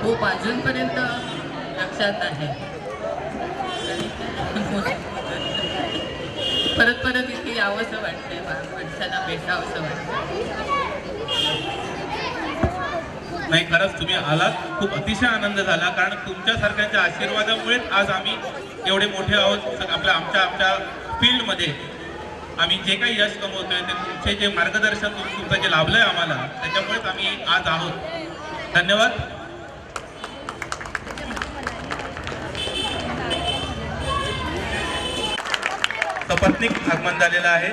खूप अजूनपर्यंत लक्षात आहे. परत परत इथे यावंसं वाटतंय, माणसाला भेटावंसं वाटतं. नाही, खरंच तुम्ही आलात, खूप अतिशय आनंद झाला, कारण तुमच्यासारख्यांच्या आशीर्वादामुळेच आज आम्ही एवढे मोठे आहोत. आमच्या फील्डमध्ये आम्ही जे काही यश कमवतोय ते तुमचे जे मार्गदर्शन तुमचं जे लाभलंय आम्हाला, त्याच्यामुळेच आम्ही आज आहोत. धन्यवाद. सपत्नीक आगमन झालेलं आहे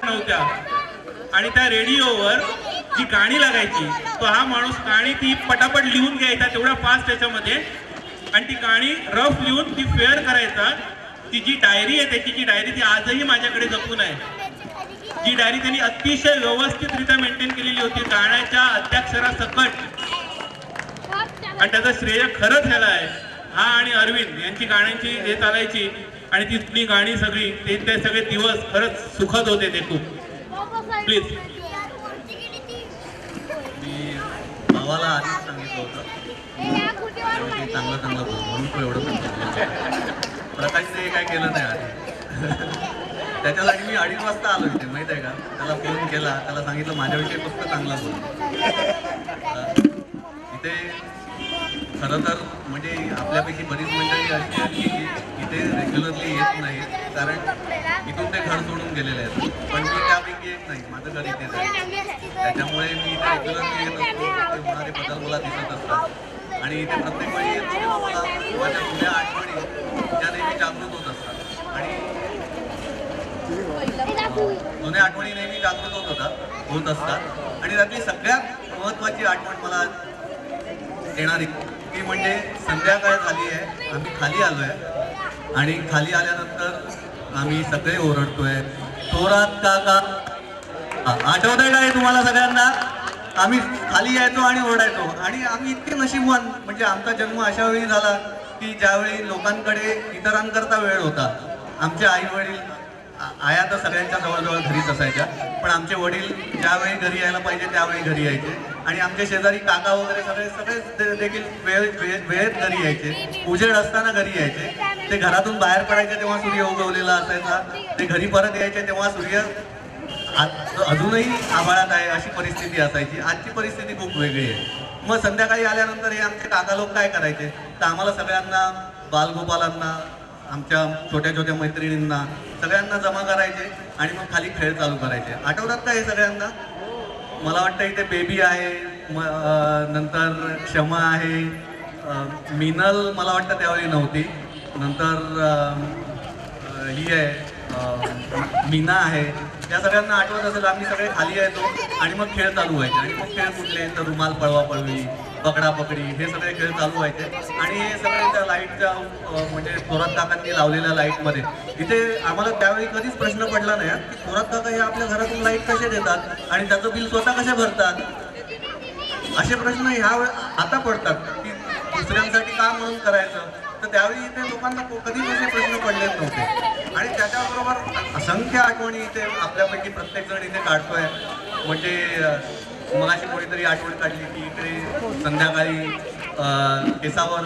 नव्हत्या, आणि त्या रेडिओवर जी गाणी लागायची, तो हा माणूस गाणी ती पटापट लिहून घ्यायचा तेवढ्या फास्ट त्याच्यामध्ये, आणि ती गाणी रफ लिहून ती फेअर करायचा. ती जी डायरी आहे, त्याची जी डायरी ती आजही माझ्याकडे जपून आहे. जी डायरी त्यांनी अतिशय व्यवस्थितरित्या मेंटेन केलेली होती, गाण्याच्या अध्याक्षरासकट. आणि त्याचं श्रेय खरंच ह्याला आहे. हा आणि अरविंद यांची गाण्यांची हे चालायची, आणि ती गाणी सगळी ते सगळे दिवस खरंच सुखद होते ते खूप. प्लीज. मी भावाला आधीच सांगितलं होतं चांगलं बोल म्हणून तो एवढं प्रकाशने काय केलं नाही आधी. त्याच्यासाठी मी 2:30 वाजता आलो इथे, माहित आहे का. त्याला फोन केला, त्याला सांगितलं माझ्याविषयी फक्त चांगला बोल. इथे खरं तर म्हणजे आपल्यापैकी बरीच मंडळी अशी आहेत की इथे रेग्युलरली येत नाही, कारण इथून ते घर सोडून गेलेले आहेत. पण मी त्यापैकी एक नाही, माझं घर इथेच आहे. त्याच्यामुळे मी इथे रेग्युलरली येत असतो. ते होणारे बदल मला दिसत असतात, आणि इथे प्रत्येक वेळी येतो तेव्हा मला माझ्या जुन्या आठवणी ज्या नेहमी जागृत होत असतात, आणि जुन्या आठवणी नेहमी जागृत होत असतात. आणि त्यातली सगळ्यात महत्त्वाची आठवण मला येणारी ती म्हणजे संध्याकाळ झाली आहे, आम्ही खाली आलो आहे, आणि खाली आल्यानंतर आम्ही सगळे ओरडतोय, थोरात काका. आठवत आहे काय तुम्हाला सगळ्यांना. आम्ही खाली यायचो आणि ओरडायचो, आणि आम्ही इतके नशीबवान, म्हणजे आमचा जन्म अशा वेळी झाला की ज्यावेळी लोकांकडे इतरांकरता वेळ होता. आमचे आई वडील, आया तर सगळ्यांच्या जवळजवळ घरीच असायच्या, पण आमचे वडील ज्यावेळी घरी यायला पाहिजे त्यावेळी घरी यायचे, आणि आमचे शेजारी काका वगैरे सगळे देखील वेळेत घरी यायचे. उजेड असताना घरी यायचे. ते घरातून बाहेर पडायचे तेव्हा सूर्य उगवलेला असायचा. ते घरी परत यायचे तेव्हा सूर्य अजूनही आभाळात आहे अशी परिस्थिती असायची. आजची परिस्थिती खूप वेगळी आहे. मग संध्याकाळी आल्यानंतर हे आमचे काका लोक काय करायचे, तर आम्हाला सगळ्यांना, बालगोपालांना, आमच्या छोट्या छोट्या मैत्रिणींना सगळ्यांना जमा करायचे, आणि मग खाली खेळ चालू करायचे. आठवतात का हे सगळ्यांना. मला वाटतं इथे बेबी आहे, नंतर क्षमा आहे, मिनल मला वाटतं त्यावेळी नव्हती, नंतर ही आहे मीना आहे. या सगळ्यांना आठवत असेल. आम्ही सगळे खाली यायचो, आणि मग खेळ चालू व्हायचे. आणि मग खेळ कुठले, तर रुमाल पळवा पळवी, पकडा पकडी, हे सगळे खेळ चालू व्हायचे. आणि हे सगळे त्या लाईटच्या म्हणजे थोरात काकांनी लावलेल्या लाईटमध्ये, इथे आम्हाला त्यावेळी कधीच प्रश्न पडला नाही की थोरात काका हे आपल्या घरातून लाईट कसे देतात आणि त्याचं बिल स्वतः कसे भरतात. असे प्रश्न आता पडतात की दुसऱ्यांसाठी का म्हणून करायचं. तर त्यावेळी इथे लोकांना कधीच असे प्रश्न पडलेच नव्हते. आणि त्याच्याबरोबर असंख्य आठवणी इथे आपल्यापैकी प्रत्येक जण इथे काढतोय. म्हणजे मगाशी कोणीतरी आठवण काढली की इकडे संध्याकाळी केसावर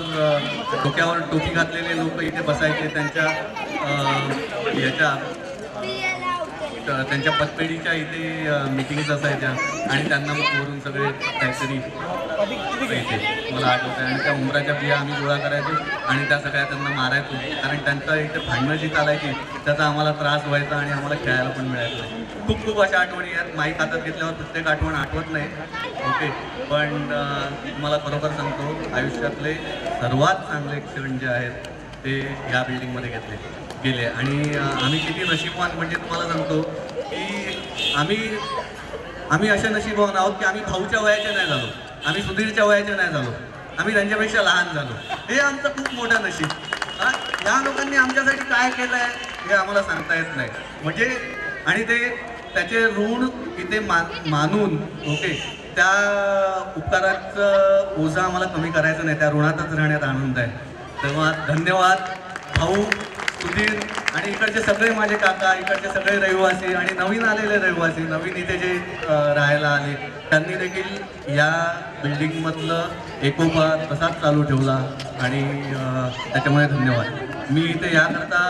डोक्यावर टोपी घातलेले लोक इथे बसायचे. त्यांच्या पतपेढीच्या इथे मीटिंग्स असायच्या, आणि त्यांना मग वरून सगळे काहीतरी यायचे. मला आठवतं आहे. आणि त्या उमराच्या बिया आम्ही गोळा करायचो, आणि त्या सगळ्या त्यांना मारायचो, कारण त्यांचं इथे भांडणं जी चालायची त्याचा आम्हाला त्रास व्हायचा, आणि आम्हाला खेळायला पण मिळायचं. खूप खूप अशा आठवणी आहेत. माईक हातात घेतल्यावर प्रत्येक आठवण आठवत नाही, ओके. पण तुम्हाला खरोखर सांगतो, आयुष्यातले सर्वात चांगले क्षण जे आहेत ते ह्या बिल्डिंगमध्ये गेले. आणि आम्ही किती नशीबवान, म्हणजे तुम्हाला सांगतो की आम्ही अशा नशीबवान आहोत की आम्ही भाऊच्या वयाचे नाही झालो, आम्ही सुधीरच्या वयाचे नाही झालो, आम्ही त्यांच्यापेक्षा लहान झालो. हे आमचं खूप मोठं नशीब. या लोकांनी आमच्यासाठी काय केलं आहे हे आम्हाला सांगता येत नाही. म्हणजे आणि त्याचे ऋण इथे मानून, ओके, त्या उपकाराचं ओझं आम्हाला कमी करायचं नाही, त्या ऋणातच राहण्यात आनंद आहे. तेव्हा धन्यवाद भाऊ, सुधीर, आणि इकडचे सगळे माझे काका, इकडचे सगळे रहिवासी, आणि नवीन आलेले रहिवासी, नवीन इथे जे राहायला आले, त्यांनी देखील या बिल्डिंगमधलं एकोपा तसाच चालू ठेवला आणि त्याच्यामुळे धन्यवाद. मी इथे याकरता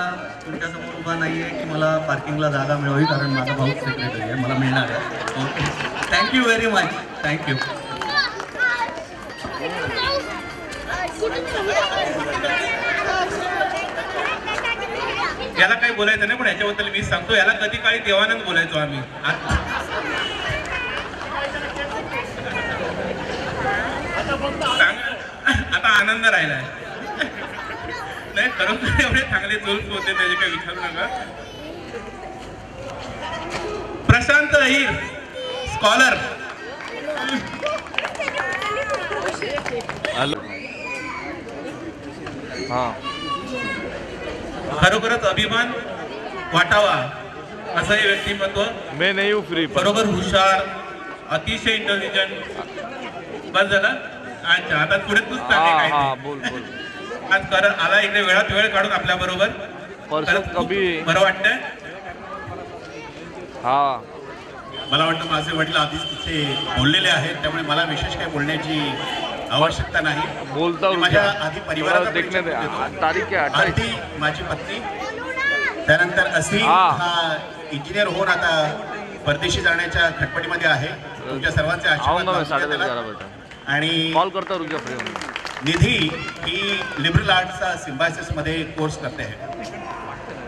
तुमच्यासमोर उभा नाही आहे की मला पार्किंगला जागा मिळावी, कारण माझा भाऊ सेक्रेटरी आहे, मला मिळणार आहे. Okay, thank you very much. Thank you. याला काही बोलायचं नाही, पण याच्याबद्दल मी सांगतो, याला कधी काळी देवानंद बोलायचो आम्ही. आता आनंद राहिलाय. नाही, खरोखर एवढे चांगले जोल्स होते, त्याचे काही विचारू नका. प्रशांत अहिर, स्कॉलर. खरोखरच अभिमान वाटावा असं हे व्यक्तिमत्व. मैं नहीं हूँ फ्री. बरोबर हुशार, अतिशय इंटेलिजंट. बस झालं. अच्छा, आता पुढे तूच सांगे काय. बोल बोल. आज खरं आला इकडे वेळात वेळ काढून आपल्या बरोबर. कभी बरं वाटतंय. हा, मला वाटतं माझे वडील आधीच तिथे बोललेले आहेत, त्यामुळे मला विशेष काही बोलण्याची आवश्यकता नाही. बोलता मी माझ्या आधी परिवाराचा देखने दे. परिचय देतो. तारीख क्या है? आरती माझी पत्नी, त्यानंतर असीम हा इंजिनियर होऊन आता परदेशी जाण्याच्या खटपटीमध्ये आहे. तुमच्या सर्वांचे आशीर्वाद आऊंगा मैं लाभू द्या 10:30 त्याला. 11 बजे. आणि कॉल करता रुक जा फ्री. निधी ही लिबरल आर्ट्सचा सिम्बायसिस मध्ये कोर्स करते आहे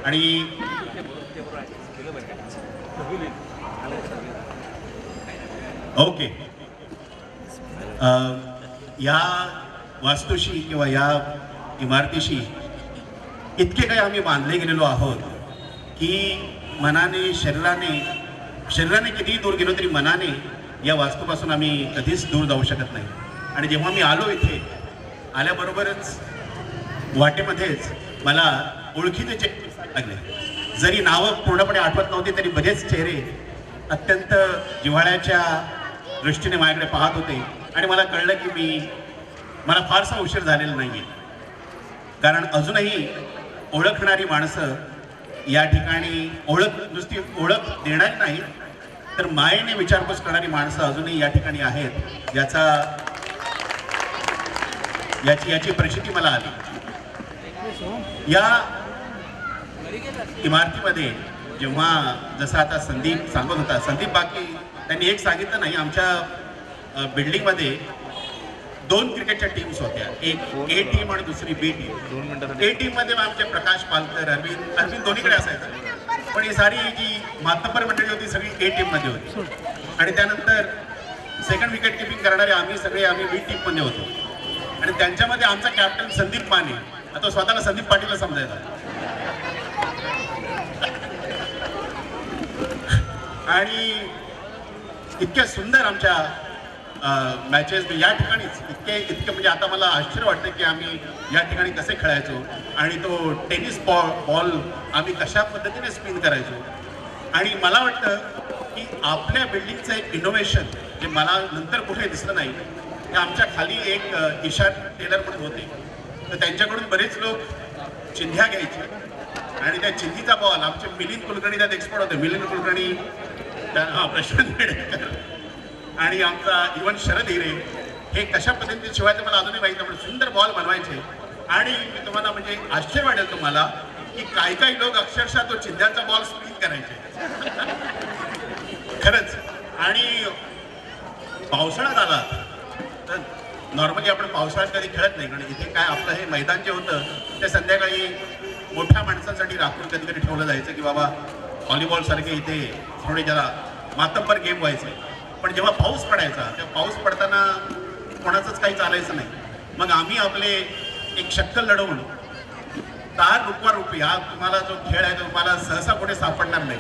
आणि ओके, या वास्तूशी किंवा या इमारतीशी इतके काही आम्ही बांधले गेलेलो आहोत की मनाने शरीराने कितीही दूर गेलो तरी मनाने या वास्तूपासून आम्ही कधीच दूर जाऊ शकत नाही. आणि जेव्हा मी आलो इथे आल्याबरोबरच वाटेमध्येच मला ओळखीचे चेहरे लागले. जरी नावं पूर्णपणे आठवत नव्हती तरी बरेच चेहरे अत्यंत जिव्हाळ्याच्या दृष्टीने माझ्याकडे पाहत होते आणि मला कळलं की मला फारसा उशीर झालेला नाही आहे, कारण अजूनही ओळखणारी माणसं या ठिकाणी नुसती ओळख देणारी नाही तर मायेने विचारपूस करणारी माणसं अजूनही या ठिकाणी आहेत. याची प्रचिती मला आली. या इमारतीमध्ये जेव्हा जसं आता संदीप सांगत होता, संदीप बाकी त्यांनी एक सांगितलं नाही, आमच्या बिल्डिंगमध्ये 2 क्रिकेटच्या टीम्स होत्या, एक ए टीम आणि दुसरी बी टीम. ए टीम मध्ये आमचे प्रकाश पालकर, अरविंद दोन्हीकडे असायचं, पण ही सारी जी मातब्बर मंडळी होती सगळी ए टीम मध्ये होती. आणि त्यानंतर सेकंड विकेट किपिंग करणारे आम्ही बी टीम मध्ये होतो. आणि त्यांच्यामध्ये आमचा कॅप्टन संदीप माने, आता स्वतःला संदीप पाटीलला समजायचा. आणि इतक्या सुंदर आमच्या मॅचेस या ठिकाणीच इतके म्हणजे आता मला आश्चर्य वाटतं की आम्ही या ठिकाणी कसे खेळायचो आणि तो टेनिस बॉल आम्ही कशा पद्धतीने स्पिन करायचो. आणि मला वाटतं की आपल्या बिल्डिंगचं एक इनोव्हेशन जे मला नंतर कुठे दिसलं नाही, ते आमच्या खाली एक ईशा टेलर म्हणून होते, तर त्यांच्याकडून बरेच लोक चिंध्या घ्यायचे आणि त्या चिंधीचा बॉल आमचे मिलिंद कुलकर्णी त्यात एक्सपर्ट होते. मिलिंद कुलकर्णी, प्रशांत बेडेकर आणि आमचा इवन शरद हिरे, हे कशा पद्धतीने शिवायचं मला अजूनही माहिती नाही, सुंदर बॉल बनवायचे. आणि मी तुम्हाला म्हणजे आश्चर्य वाटेल तुम्हाला की काही लोक अक्षरशः तो चिंध्याचा बॉल स्पिन करायचे खरंच. आणि पावसाळ्यात आला तर नॉर्मली आपण पावसाळ्यात कधी खेळत नाही, कारण इथे काय आपलं हे मैदान जे होतं ते संध्याकाळी मोठ्या माणसांसाठी राखून कधी ठेवलं जायचं की बाबा व्हॉलीबॉल सारखे इथे थोडे जरा मातब्बर गेम व्हायचे. पण जेव्हा पाऊस पडायचा तेव्हा पाऊस पडताना कोणाचंच काही चालायचं नाही. मग आम्ही आपले एक शक्कल लढवून तार रुपवा रुपी, हा तुम्हाला जो खेळ आहे तो तुम्हाला सहसा कुठे सापडणार नाही.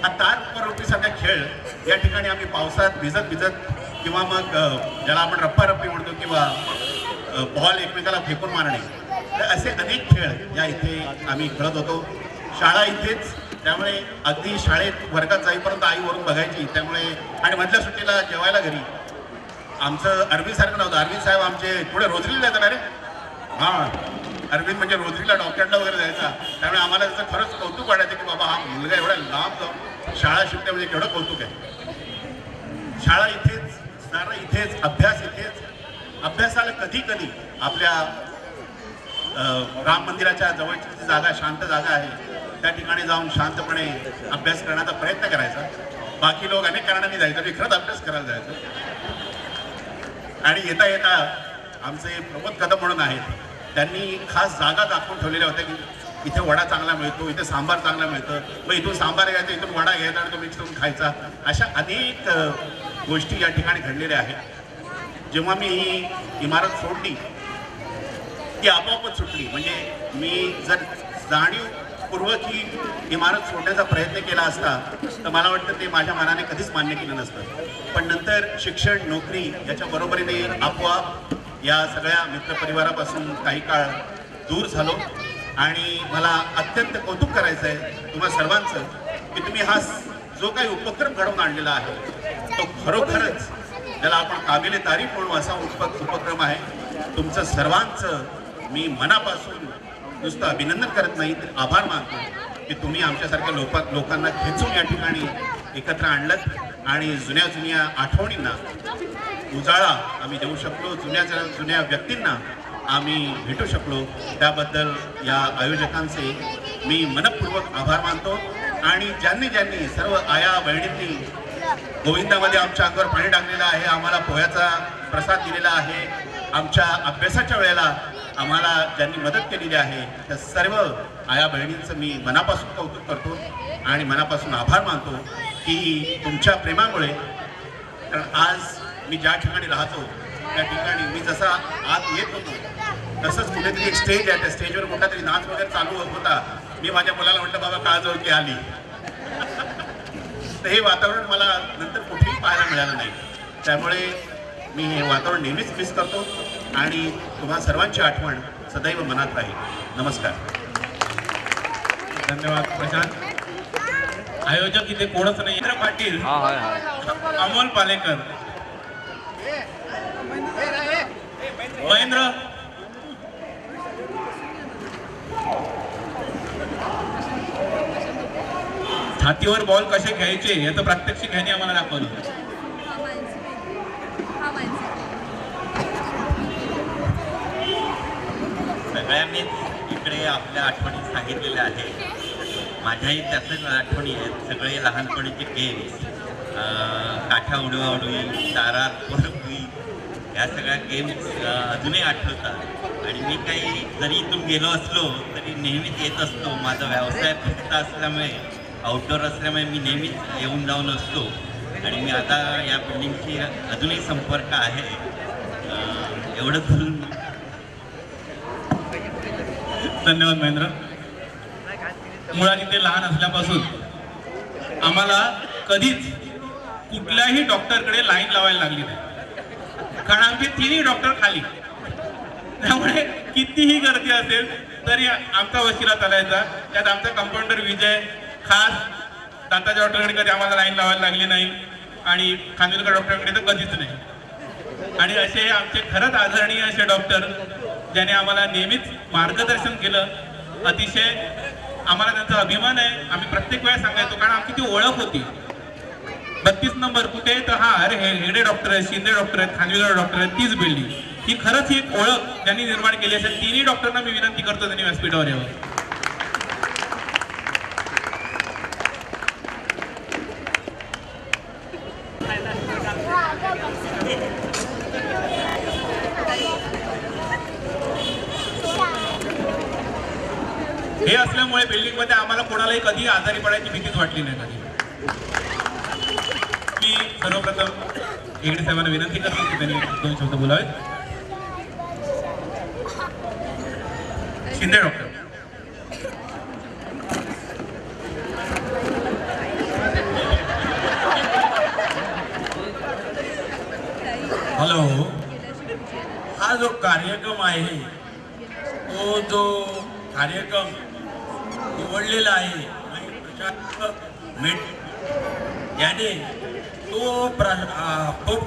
हा तार रुपवा रुपीसारखा खेळ या ठिकाणी आम्ही पावसात भिजत किंवा मग ज्याला आपण रप्पारप्पी म्हणतो किंवा बॉल एकमेकाला फेकून मारणे, तर असे अनेक खेळ या इथे आम्ही खेळत होतो. शाळा इथेच, त्यामुळे अगदी शाळेत वर्गात जाईपर्यंत आई वरून बघायची. त्यामुळे आणि मधल्या सुट्टीला जेवायला घरी आमचं अरविंद सारखं नव्हतं. अरविंद साहेब आमचे पुढे रोजरीला जायचं ना रे. हां, अरविंद म्हणजे रोजरीला डॉक्टरला वगैरे जायचा. त्यामुळे आम्हाला त्याचं खरंच कौतुक वाटायचं की बाबा हा मुलगा एवढा लांब जाऊन शाळा शिकते म्हणजे केवढं कौतुक आहे. शाळा इथेच जरा इथेच अभ्यासाला कधी कधी आपल्या राम मंदिराच्या जवळची जी जागा शांत जागा आहे त्या ठिकाणी जाऊन शांतपणे अभ्यास करण्याचा प्रयत्न करायचा. बाकी लोक अनेक कारणांनी जायचं, मी खरंच अभ्यास करायला जायचो. आणि येता येता आमचे प्रमोद कदम म्हणून आहेत, त्यांनी खास जागा दाखवून ठेवलेल्या होत्या की इथे वडा चांगला मिळतो, इथे सांबार चांगला मिळतं, मग इथून सांबार घ्यायचा, इथून वडा घ्यायचा आणि तो मिक्स करून खायचा. अशा अनेक गोष्टी या ठिकाणी घडलेल्या आहेत. जेव्हा मी ही इमारत सोडली ती आपोआपच सुटली. म्हणजे मी जर जाणीवपूर्वक ही इमारत सोडण्याचा प्रयत्न केला असता तर मला वाटतं ते माझ्या मनाने कधीच मान्य केलं नसतं. पण नंतर शिक्षण, नोकरी याच्या बरोबरीने आपोआप या सगळ्या मित्रपरिवारापासून काही काळ दूर झालो. आणि मला अत्यंत कौतुक करायचं आहे तुम्हा सर्वांचं की तुम्ही हा जो काही उपक्रम घडवून आणलेला आहे तो खरोखरच ज्याला आपण काबिले तारीफ म्हणू असा उपक्रम आहे. तुमचं सर्वांचं मी मनापासून नुसतं अभिनंदन करत नाही तर आभार मानतो की तुम्ही आमच्यासारख्या लोकांना खेचून या ठिकाणी एकत्र आणलं आणि जुन्या आठवणींना उजाळा आम्ही देऊ शकलो, जुन्या व्यक्तींना आम्ही भेटू शकलो. त्याबद्दल या आयोजकांचे मी मनपूर्वक आभार मानतो. आणि ज्यांनी सर्व आया बहिणींनी गोविंदामध्ये आमच्या अंगावर पाणी टाकलेलं आहे, आम्हाला पोह्याचा प्रसाद दिलेला आहे, आमच्या अभ्यासाच्या वेळेला आम्हाला ज्यांनी मदत केलेली आहे त्या सर्व आया बहिणींचं मी मनापासून कौतुक करतो आणि मनापासून आभार मानतो की तुमच्या प्रेमामुळे. कारण आज मी ज्या ठिकाणी राहतो त्या ठिकाणी मी जसा आत येत होतो तसंच कुठेतरी एक स्टेज आहे, त्या स्टेजवर कुठला तरी नाच वगैरे चालू होता. मी माझ्या मुलाला म्हटलं बाबा काळजवळकी आली. तर हे वातावरण मला नंतर कुठेही पाहायला मिळालं नाही. त्यामुळे मी हे वातावरण नेहमीच मिस करतो आणि तुम्हा सर्वांची आठवण सदैव मनात राहील. नमस्कार. धन्यवाद प्रशांत. आयोजक इथे कोणच नाही. इंद्र पाटील, हा हाय हाय अमोल पालेकर, महेंद्र, छातीवर बॉल कसे घ्यायचे याचं प्रात्यक्षिक ह्याने आम्हाला दाखवलं. सगळ्यांनीच इकडे आपल्या आठवणी सांगितलेल्या आहेत. माझ्याही त्याच आठवणी आहेत. सगळे लहानपणीचे गेम्स, काठा उडवाउडवी, तारा पोरपुई, या सगळ्या गेम्स अजूनही आठवतात. आणि मी काही जरी इथून गेलो असलो तरी नेहमीच येत असतो. माझा व्यवसाय फक्त असल्यामुळे, आउटडोअर असल्यामुळे मी नेहमीच येऊन जाऊन असतो. आणि मी आता या बिल्डिंगशी अजूनही संपर्क आहे. एवढंच बोलून धन्यवाद महेंद्र. मुळात इथे लहान असल्यापासून आम्हाला कधीच कुठल्याही डॉक्टरकडे लाईन लावायला लागली नाही. कारण आमचे तिन्ही डॉक्टर खाली, त्यामुळे कितीही गर्दी असेल तरी आमचा वशिला चालायचा. त्यात आमचा कंपाऊंडर विजय खास दाताच्या डॉक्टरकडे कधी आम्हाला लाईन लावायला लागली नाही आणि खानविलकर डॉक्टरकडे तर कधीच नाही. आणि असे आमचे खरंच आदरणीय असे डॉक्टर ज्याने आम्हाला नेहमीच मार्गदर्शन केलं. अतिशय आम्हाला त्यांचा अभिमान आहे. आम्ही प्रत्येक वेळेस सांगायचो कारण आमची ती ओळख होती. 32 नंबर कुठे तर हा अरे हेगडे डॉक्टर आहेत, शिंदे डॉक्टर आहेत, खानविलकर डॉक्टर आहेत, तीच बिल्डिंग. ही खरंच ही एक ओळख ज्यांनी निर्माण केली असेल. तिन्ही डॉक्टरांना मी विनंती करतो त्यांनी व्यासपीठावर यावं. हे असल्यामुळे बिल्डिंग मध्ये आम्हाला कोणालाही कधी आजारी पडायची भीतीच वाटली नाही कधी. मी सर्वप्रथम हेगडे साहेबांना विनंती करतो की त्यांनी 2 शब्द बोलावेत. शिंदे डॉक्टर. हॅलो. हा जो कार्यक्रम आहे तो जो कार्यक्रम निवडलेला आहे आणि प्रशांत मेट याने तो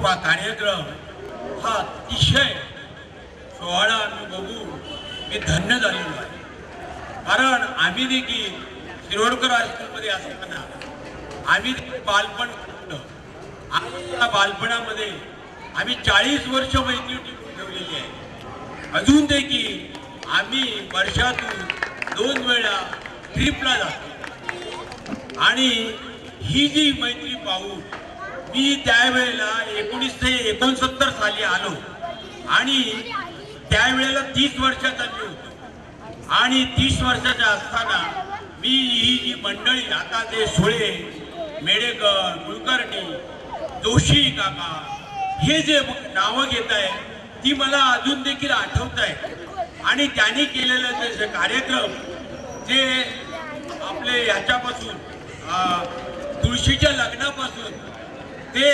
कार्यक्रम हा अतिशय सोहळा आम्ही बघून मी धन्य झालेलो आहे. कारण आम्ही देखील शिरोडकर हायस्कूलमध्ये असताना आम्ही बालपण केलं. आमच्या बालपणामध्ये आम्ही 40 वर्ष मैत्री ठेवलेली आहे. अजून देखील आम्ही वर्षातून 2 वेळा ट्रिपला जातो. आणि ही जी मैत्री पाहून मी त्यावेळेला 1969 साली आलो आणि त्यावेळेला 30 वर्षाचा मी होतो. आणि 30 वर्षाचा असताना मी ही जी मंडळी आता ते सुळे, मेडेकर, कुलकर्णी, जोशी काका हे जे नावं घेत आहे ती मला अजून देखील आठवत आहे. आणि त्यांनी केलेलं जे कार्यक्रम जे आपले ह्याच्यापासून तुळशीच्या लग्नापासून ते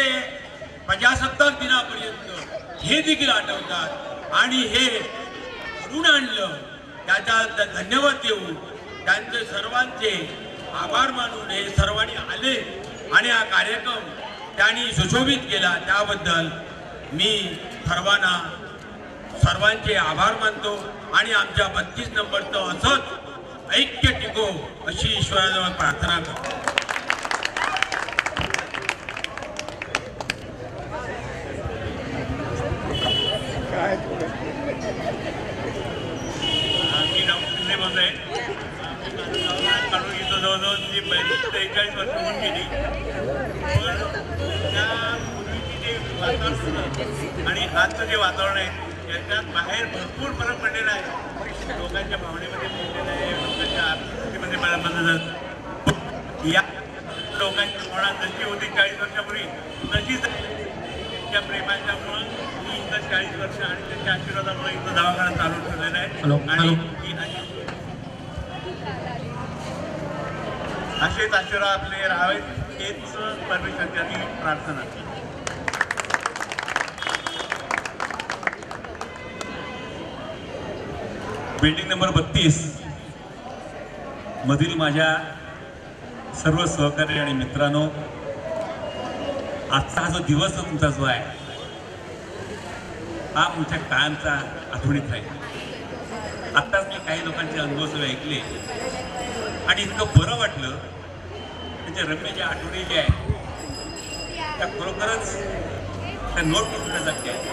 प्रजासत्ताक दिनापर्यंत हे देखील आठवतात. आणि हे घडून आणलं त्याचा धन्यवाद देऊन त्यांचे सर्वांचे आभार मानून हे सर्वांनी आले आणि हा कार्यक्रम त्यांनी सुशोभित केला. त्याबद्दल मी सर्वांचे आभार मानतो आणि आमच्या 32 नंबरचं असंच ऐक्य टिको अशी ईश्वराजवळ प्रार्थना करतो. जवळजवळ 43 वर्ष होऊन गेली. पण त्या पूर्वीची जे वातावरण होतं आणि आजचं जे वातावरण आहे त्याच्यात बाहेर भरपूर फरक पडलेला आहे. लोकांच्या भावनेमध्ये पडलेला आहे, लोकांच्या आर्थिकतेमध्ये बदल. या लोकांची भावना जशी होती 40 वर्षापूर्वी तशीच त्या प्रेमाच्यामुळं मी इथं 40 वर्ष आणि त्यांच्या आशीर्वादामुळे इथं दवाखाना चालू ठेवलेला आहे. आणि असेच आशीर्वाद आपले राहावेत हेच परमेश्वराची प्रार्थना. बिल्डिंग नंबर 32 मधील माझ्या सर्व सहकारी आणि मित्रांनो, आजचा हा जो दिवस तुमचा जो आहे हा तुमच्या काळांचा आठवणीत राहील. आत्ताच मी काही लोकांचे अनुभव सगळे ऐकले आणि इतकं बरं वाटलं. त्याच्या रम्य ज्या आठवणी ज्या आहेत त्या खरोखरच त्या नोट करण्यासारख्या आहेत.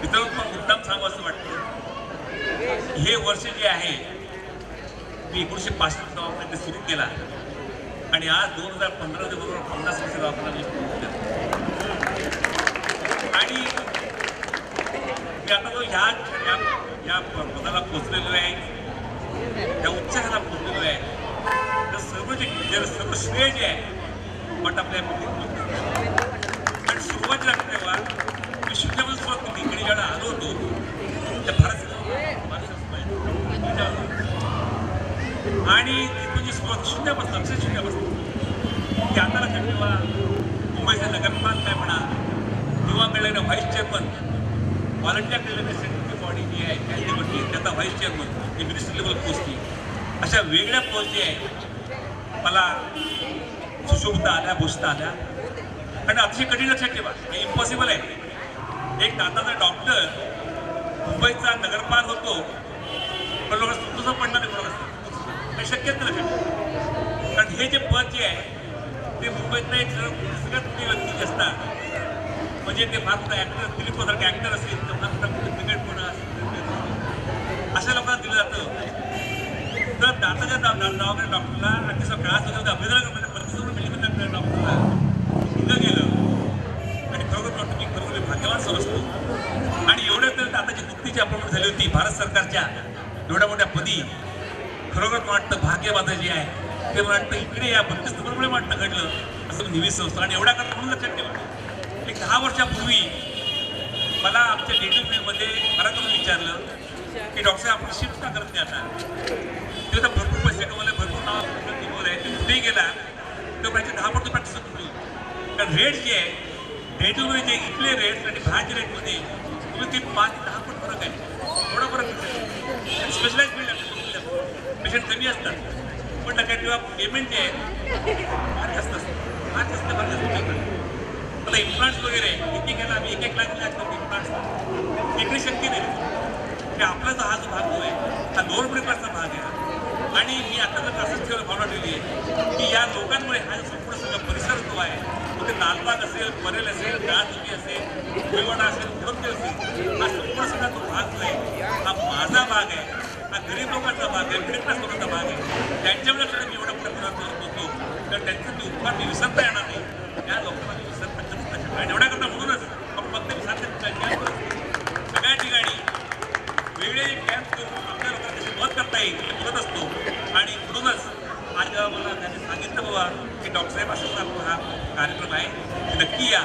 मित्रांनो, तुम्हाला मुद्दाम सांगू असं वाटतं, हे वर्ष जे आहे मी 1965 दवाखान्यात सुरू केला आणि आज 2015 ते बरोबर 50 वर्ष दवाखाना मी सुरू केला. आणि मी आता तो ह्या पदाला पोचलेलो आहे, त्या उच्चाराला पोचलेलो आहे. तर सर्व श्रेय जे आहे पण आपल्या आणि सुरुवातीला तेव्हा मी शून्यापासून सुरुवात केली. इकडे जेव्हा आलो होतो त्या फारच आणि म्हणजे सुरुवात शून्यापासून अक्षर शून्यापासून. त्या आता लक्षात ठेवा, मुंबईचे नगरपाल काय म्हणा किंवा कळलेलं व्हाईस चेअरमन, व्हॉलंटियर कळलेलं सेक्रेटरी बॉडी जी आहे त्यांची म्हटली त्याचा व्हाईस चेअरमन ही मिनिस्टर लेवल पोस्टची अशा वेगळ्या पोस्ट जे आहे मला सुशोभता आल्या, बोसता आल्या. आणि अतिशय कठीण लक्षात ठेवा, हे इम्पॉसिबल आहे. एक दाताचा डॉक्टर मुंबईचा नगरपाल होतो पण लोक तुझं पडणार नाही, बरोबर काही शक्यच नाही लक्षात ठेवा. कारण हे जे पद जे आहे ते मुंबईतलं एक सगळ्यात मोठी व्यक्ती जे असतात म्हणजे ते फार मोठा ॲक्टर, दिलीपसारखे ॲक्टर असतील तर फार मोठा क्रिकेट कोण अशा लोकांना दिलं जातं. तर दाताच्या दवाखान्यात डॉक्टरला आणि तसं क्लास होता अभिनंदन 32 मिलीमीटर डॉक्टरला तिथं गेलं आणि खरोखर डॉक्टर मी खरोखर भाग्यवान समजतो. आणि एवढ्या तर दाताची दुःखीची अपॉइंटमेंट झाली होती भारत सरकारच्या एवढ्या मोठ्या पदी. खरोखर मला वाटतं भाग्यवाद जे आहे ते मला वाटतं इकडे या 32 नंबरमुळे वाटतं घडलं असं निविद संस्था. आणि एवढा करता म्हणून लक्षात ठेवा, एक 10 वर्षापूर्वी मला आमच्या डेंटल फील्डमध्ये बऱ्याच लोकांनी विचारलं की डॉक्टर आपण शिफ्ट का करत नाही आता. ते तर भरपूर पैसे कमवले, भरपूर नाव आहे, ते कुठेही गेला तर त्याचे 10 पट प्रॅक्टिस होतो. कारण रेट जे आहे डेंटलमध्ये जे इथले रेट आणि बाहेरच्या रेटमध्ये तुम्ही ते 5 ते 10 पट फरक आहे. थोडा फरक आहे. स्पेशलाइज फील्ड आहे, पेशंट कमी असतात पण लक्षात ठेवा पेमेंट जे आहे फार जास्त असतं, फार जास्त. आता इम्प्लांट्स वगैरे एक घ्यायला आम्ही 1-1 लाख लागतो इम्प्लांट्स. इकडे शक्य नाही. आपला जो हा जो भाग जो आहे हा 2 प्रकारचा भाग आहे. आणि मी आता तर असंच ठेवलं भावना ठेवली आहे की या लोकांमुळे हा संपूर्ण सगळा परिसर जो आहे तिथे लालबाग असेल परेल असेल गाळाचुकी असेल वेगवाडा असेल उडते असेल हा संपूर्ण सगळा जो भाग जो आहे हा माझा भाग आहे, हा गरीब लोकांचा भाग आहे, मिडल क्लास लोकांचा भाग आहे. त्यांच्यामुळे सुद्धा मी एवढा प्रयत्न होतो तर त्यांचं मी उपकार मी विसरता येणार नाही. त्या लोकांना मी विसरता कधीच नाही. आणि एवढ्या करता म्हणूनच आपण फक्त मी सांगते सगळ्या ठिकाणी वेगळे कॅम्प करून आपल्या लोकांना कशी मदत करता येईल हे बोलत असतो. आणि म्हणूनच आज जेव्हा मला त्यांनी सांगितलं बाबा की डॉक्टरसाहेब असा हा कार्यक्रम आहे नक्की या.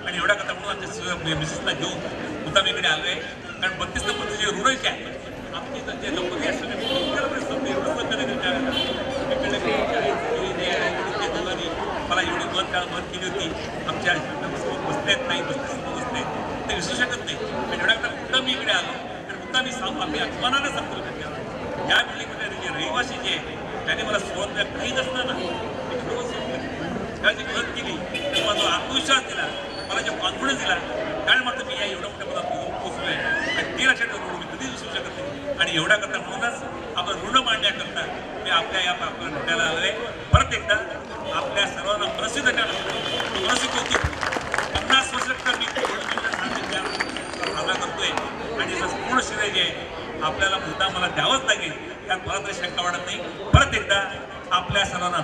आणि एवढा करता म्हणून आमच्या मिसेसला घेऊन मुद्दामीकडे आलो आहे. कारण 32 नंबरचे जे रुग्ण आहेत आमची जे लोक या मला एवढी मदत केली होती. आमच्या बसलेत नाही बसले ते विसरू शकत नाही. आणि एवढ्या करता मुद्दा मी इकडे आलो तर मुद्दा मी सांगू आम्ही अभिमानाने सांगतो या बिल्डिंगमध्ये जे रहिवासी जे त्याने मला सुरुवातीला काही नसताना त्याची मदत केली तर मला जो आत्मविश्वास दिला, मला जो कॉन्फिडन्स दिला, कारण मात्र मी या एवढ्या मोठ्या पदात पोहोचलो आहे. आणि ते लक्षात ठेवून मी कधीच विसरू शकत नाही. आणि एवढा करता म्हणूनच आपण ऋण मांडण्याकरता मी आपल्या या भेटायला आलो आहे. परत एकदा आपल्या सर्वांना प्रसिद्ध कौतुक. 50 वर्ष मी साजरा करतोय आणि पूर्ण श्रेय जे आपल्याला मुद्दा मला द्यावंच लागेल त्यात मला तरी शंका वाटत नाही. परत एकदा आपल्या सर्वांना